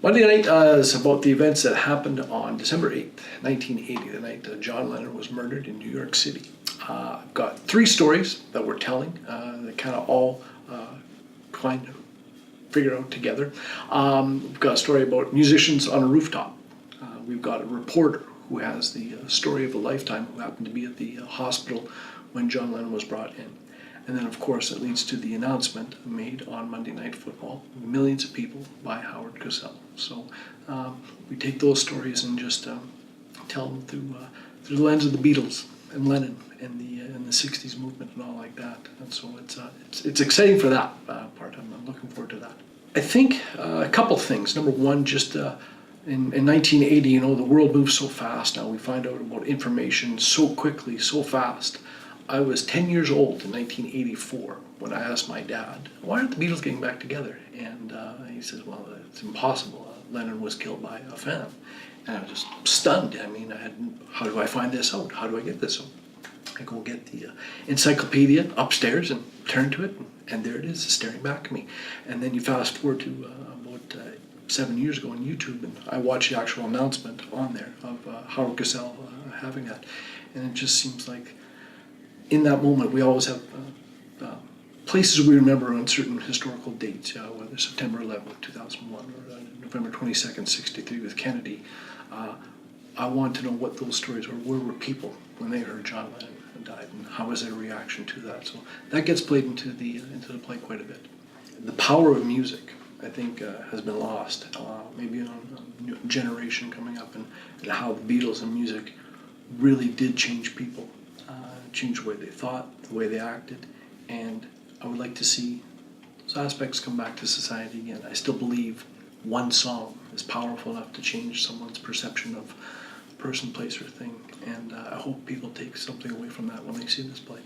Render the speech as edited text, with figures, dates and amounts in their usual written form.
Monday night is about the events that happened on December 8th, 1980, the night John Lennon was murdered in New York City. I've got three stories that we're telling that kind of all trying to figure out together. We've got a story about musicians on a rooftop. We've got a reporter who has the story of a lifetime, who happened to be at the hospital when John Lennon was brought in. And then, of course, it leads to the announcement made on Monday Night Football, millions of people, by Howard Cosell. So we take those stories and just tell them through the lens of the Beatles and Lennon and the '60s movement and all like that. And so it's exciting for that part. I'm looking forward to that. I think a couple things. Number one, just in 1980, the world moves so fast now. We find out about information so quickly, so fast. I was 10 years old in 1984 when I asked my dad, why aren't the Beatles getting back together? And he says, well, it's impossible. Lennon was killed by a fan. And I was just stunned. I mean, how do I find this out? How do I get this out? I go get the encyclopedia upstairs and turn to it, and there it is, staring back at me. And then you fast forward to about 7 years ago on YouTube, and I watched the actual announcement on there of Howard Cosell having that. And it just seems like in that moment, we always have places we remember on certain historical dates, whether September 11th, 2001, or November 22nd, 63 with Kennedy. I want to know what those stories were. Where were people when they heard John Lennon died, and how was their reaction to that? So that gets played into the play quite a bit. The power of music, I think, has been lost. Maybe on a new generation coming up, and how the Beatles and music really did change people. Change the way they thought, the way they acted, and I would like to see those aspects come back to society again. I still believe one song is powerful enough to change someone's perception of a person, place, or thing, and I hope people take something away from that when they see this play.